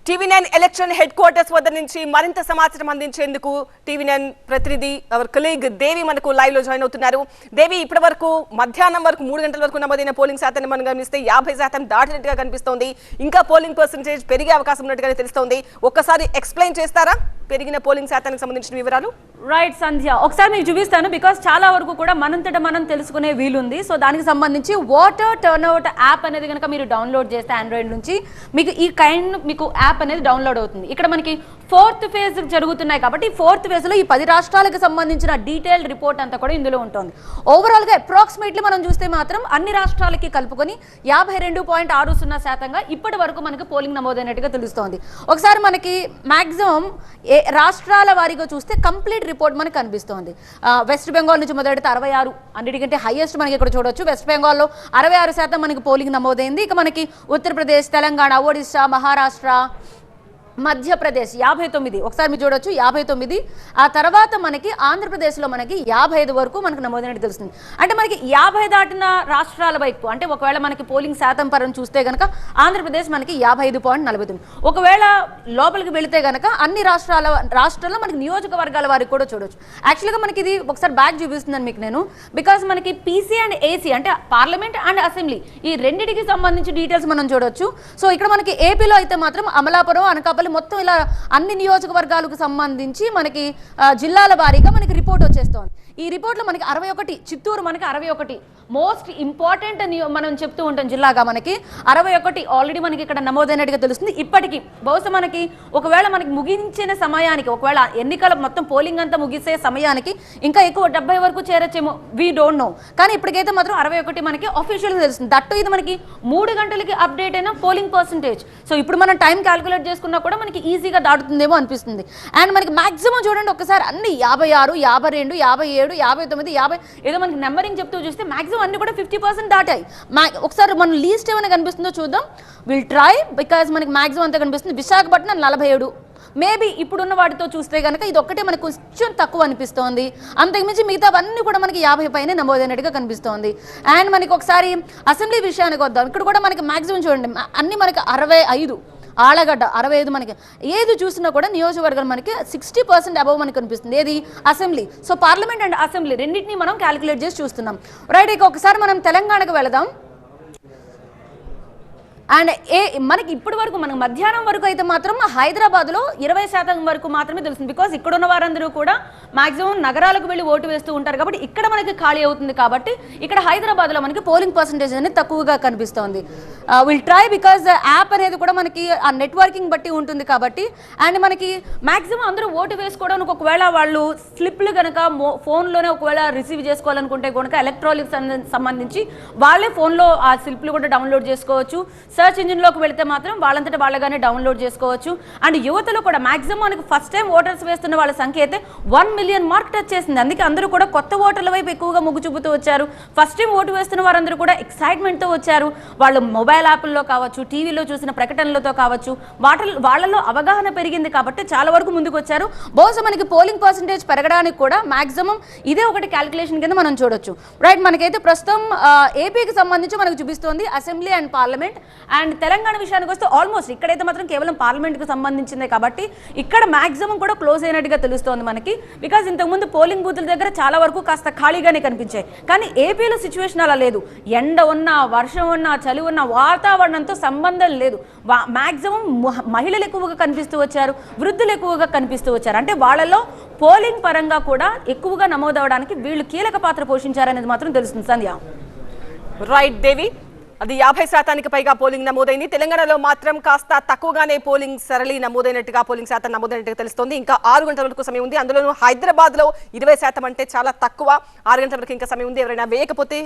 TV9 election head quarters వద్ద నుంచి మరింత సమాచారం అందించేందుకు TV9 ప్రతినిధి అవర్ కొలీగ్ దేవి మనకు లైవ్ లో జాయిన్ అవుతున్నారు. దేవి, ఇప్పటి వరకు మధ్యాహ్నం వరకు 3 గంటల వరకు నమోదైన పోలింగ్ శాతాన్ని మనం గమనిస్తే 50% దాటినట్టుగా కనిపిస్తోంది. ఇంకా పోలింగ్ పర్సెంటేజ్ పెరిగే అవకాశం ఉన్నట్టుగానే తెలుస్తోంది. ఒక్కసారి ఎక్స్ప్లెయిన్ చేస్తారా పెరిగిన పోలింగ్ శాతానికి సంబంధించిన వివరాలు? రైట్ సంధ్య, ఒకసారి మీకు చూపిస్తాను. బికాస్ చాలా వరకు కూడా మనంతట మనం తెలుసుకునే వీలుంది. సో దానికి సంబంధించి వాటర్ టర్న్అవుట్ యాప్ అనేది కనుక మీరు డౌన్లోడ్ చేస్తే ఆండ్రాయిడ్ నుంచి మీకు యాప్ అనేది డౌన్లోడ్ అవుతుంది. ఇక్కడ మనకి 4th ఫేజ్ జరుగుతున్నాయి కాబట్టి 4th ఫేజ్ లో ఈ 10 రాష్ట్రాలకు సంబంధించిన డీటెయిల్డ్ రిపోర్ట్ అంతా కూడా ఇందులో ఉంటుంది. ఓవరాల్ గా అప్రాక్సిమేట్లీ మనం చూస్తే మాత్రం అన్ని రాష్ట్రాలకి కలుపుకొని 52.60% ఇప్పటి వరకు మనకి పోలింగ్ నమోదైనట్టుగా తెలుస్తోంది. ఒకసారి మనకి మాక్సిమం రాష్ట్రాల వారీగా చూస్తే కంప్లీట్ రిపోర్ట్ మనకు కనిపిస్తోంది. వెస్ట్ బెంగాల్ నుంచి మొదలెడితే 66, అన్నిటికంటే హైయెస్ట్ మనకి ఇక్కడ చూడొచ్చు. వెస్ట్ బెంగాల్లో 66% మనకి పోలింగ్ నమోదైంది. ఇక మనకి ఉత్తరప్రదేశ్, తెలంగాణ, ఒడిశా, మహారాష్ట్ర, మధ్యప్రదేశ్ 59, ఒకసారి మీరు చూడొచ్చు 59. ఆ తర్వాత మనకి ఆంధ్రప్రదేశ్లో మనకి 55 వరకు మనకు నమోదైనట్టు తెలుస్తుంది. అంటే మనకి 50 దాటిన రాష్ట్రాల వైపు, అంటే ఒకవేళ మనకి పోలింగ్ శాతం పరం చూస్తే కనుక ఆంధ్రప్రదేశ్ మనకి 55.49. ఒకవేళ లోపలికి వెళితే కనుక అన్ని రాష్ట్రాల్లో మనకి నియోజకవర్గాల వారికి కూడా చూడొచ్చు. యాక్చువల్గా మనకి ఇది ఒకసారి బ్యాక్ చూపిస్తున్నాను మీకు నేను. బికాస్ మనకి పీసీ అండ్ ఏసీ అంటే పార్లమెంట్ అండ్ అసెంబ్లీ ఈ రెండింటికి సంబంధించి డీటెయిల్స్ మనం చూడొచ్చు. సో ఇక్కడ మనకి ఏపీలో అయితే మాత్రం అమలాపురం, అనకాపల్లి మొత్తం ఇలా అన్ని నియోజకవర్గాలకు సంబంధించి మనకి జిల్లాల వారీగా మనకి రిపోర్ట్ వచ్చేస్తోంది. ఈ రిపోర్ట్లో మనకి 61, చిత్తూరు మనకి 61 మోస్ట్ ఇంపార్టెంట్ మనం చెప్తూ ఉంటాం జిల్లాగా మనకి 61 ఆల్రెడీ మనకి ఇక్కడ నమోదైనట్టుగా తెలుస్తుంది. ఇప్పటికీ బహుశా మనకి ఒకవేళ మనకి ముగించిన సమయానికి, ఒకవేళ ఎన్నికల మొత్తం పోలింగ్ అంతా ముగిసే సమయానికి ఇంకా ఎక్కువ 70 వరకు చేరొచ్చేమో, వీ డోంట్ నో. కానీ ఇప్పటికైతే మాత్రం 61 మనకి అఫీషియల్గా తెలుస్తుంది. దట్టు ఇది మనకి 3 గంటలకి అప్డేట్ అయిన పోలింగ్ పర్సంటేజ్. సో ఇప్పుడు మనం టైం క్యాల్కులేట్ చేసుకున్నా కూడా మనకి ఈజీగా దాటుతుందేమో అనిపిస్తుంది. అండ్ మనకి మాక్సిమం చూడండి ఒకసారి అన్ని 56, 52, 57, 59, 50 ఏదో మనకి నెంబరింగ్ చెప్తూ చూస్తే మాక్సిమం అన్ని కూడా 50% దాటాయి. ఒకసారి మనం లీస్ట్ ఏమైనా కనిపిస్తుందో చూద్దాం. విల్ ట్రై, బికాజ్ మనకి మాక్సిమం అంతా కనిపిస్తుంది. విశాఖపట్నం 47, మేబీ ఇప్పుడున్న వాటితో చూస్తే కనుక ఇది ఒక్కటే మనకు కొంచెం తక్కువ అనిపిస్తోంది. అంతకుమించి మిగతావన్నీ కూడా మనకి 50 పైనే నమోదైనట్టుగా కనిపిస్తోంది. అండ్ మనకి ఒకసారి అసెంబ్లీ విషయానికి వద్దాం. ఇక్కడ కూడా మనకి మాక్సిమం చూడండి అన్ని మనకి 65, ఆళ్ళగడ్డ 65, మనకి ఏది చూసినా కూడా నియోజకవర్గాలు మనకి 60% అబవ్ మనకి కనిపిస్తుంది. ఏది assembly. So parliament and assembly రెండింటినీ మనం క్యాలిక్యులేట్ చేసి చూస్తున్నాం. రైట్, ఇక ఒకసారి మనం తెలంగాణకు వెళదాం. అండ్ మనకి ఇప్పటి వరకు మనకు మధ్యాహ్నం వరకు అయితే మాత్రం హైదరాబాద్లో 20% వరకు మాత్రమే తెలుస్తుంది. బికాజ్ ఇక్కడ ఉన్న వారందరూ కూడా మాక్సిమం నగరాలకు వెళ్ళి ఓటు వేస్తూ ఉంటారు కాబట్టి ఇక్కడ మనకి ఖాళీ అవుతుంది. కాబట్టి ఇక్కడ హైదరాబాద్లో మనకి పోలింగ్ పర్సంటేజ్ అనేది తక్కువగా కనిపిస్తోంది. విల్ ట్రై, బికాజ్ యాప్ అనేది కూడా మనకి ఆ నెట్వర్కింగ్ బట్టి ఉంటుంది కాబట్టి. అండ్ మనకి మాక్సిమం అందరూ ఓటు వేసుకోవడానికి ఒకవేళ వాళ్ళు స్లిప్లు కనుక ఫోన్లోనే ఒకవేళ రిసీవ్ చేసుకోవాలనుకుంటే కనుక ఎలక్ట్రానిక్స్ సంబంధించి వాళ్ళే ఫోన్లో ఆ స్లిప్లు కూడా డౌన్లోడ్ చేసుకోవచ్చు. సర్చ్ ఇంజిన్లోకి వెళితే మాత్రం వాళ్ళంతటా వాళ్ళగానే డౌన్లోడ్ చేసుకోవచ్చు. అండ్ యువతలో కూడా మాక్సిమం మనకు ఫస్ట్ టైం ఓటర్స్ వేస్తున్న వాళ్ళ సంఖ్య అయితే 1 మిలియన్ మార్క్ టచ్ చేసింది. అందుకే అందరూ కూడా కొత్త ఓటర్ల వైపు ఎక్కువగా మొగ్గు చూపుతూ వచ్చారు. ఫస్ట్ టైం ఓటు వేస్తున్న వారందరూ కూడా ఎక్సైట్మెంట్తో వచ్చారు. వాళ్ళు మొబైల్ యాప్ల్లో కావచ్చు, టీవీలో చూసిన ప్రకటనలతో కావచ్చు, వాళ్ళలో అవగాహన పెరిగింది కాబట్టి చాలా వరకు ముందుకు వచ్చారు. బహుశా మనకి పోలింగ్ పర్సంటేజ్ పెరగడానికి కూడా మాక్సిమం ఇదే ఒకటి క్యాలిక్యులేషన్ కింద మనం చూడొచ్చు. రైట్, మనకైతే ప్రస్తుతం ఏపీకి సంబంధించి మనకు చూపిస్తోంది assembly and parliament. And Telangana విషయానికి వస్తే ఆల్మోస్ట్ ఇక్కడైతే మాత్రం కేవలం పార్లమెంట్కి సంబంధించిందే కాబట్టి ఇక్కడ మాక్సిమం కూడా క్లోజ్ అయినట్టుగా తెలుస్తోంది మనకి. బికాజ్ ఇంతకుముందు పోలింగ్ బూతుల దగ్గర చాలా వరకు కాస్త ఖాళీగానే కనిపించాయి. కానీ ఏపీలో సిచ్యువేషన్ అలా లేదు. ఎండ ఉన్నా, వర్షం ఉన్నా, చలి ఉన్నా, వాతావరణంతో సంబంధం లేదు. మాక్సిమం మహిళలు ఎక్కువగా కనిపిస్తూ వచ్చారు, వృద్ధులు ఎక్కువగా కనిపిస్తూ వచ్చారు. అంటే వాళ్ళలో పోలింగ్ పరంగా కూడా ఎక్కువగా నమోదవడానికి వీళ్ళు కీలక పాత్ర పోషించారనేది మాత్రం తెలుస్తుంది. సంధ్య. రైట్ దేవి, అది 50% పైగా పోలింగ్ నమోదైంది. తెలంగాణలో మాత్రం కాస్త తక్కువగానే పోలింగ్ సరళి నమోదైనట్టుగా, పోలింగ్ శాతం నమోదైనట్టుగా తెలుస్తోంది. ఇంకా 6 గంటల వరకు సమయం ఉంది. అందులోనూ హైదరాబాద్లో 20% అంటే చాలా తక్కువ. 6 గంటల వరకు ఇంకా సమయం ఉంది. ఎవరైనా వేయకపోతే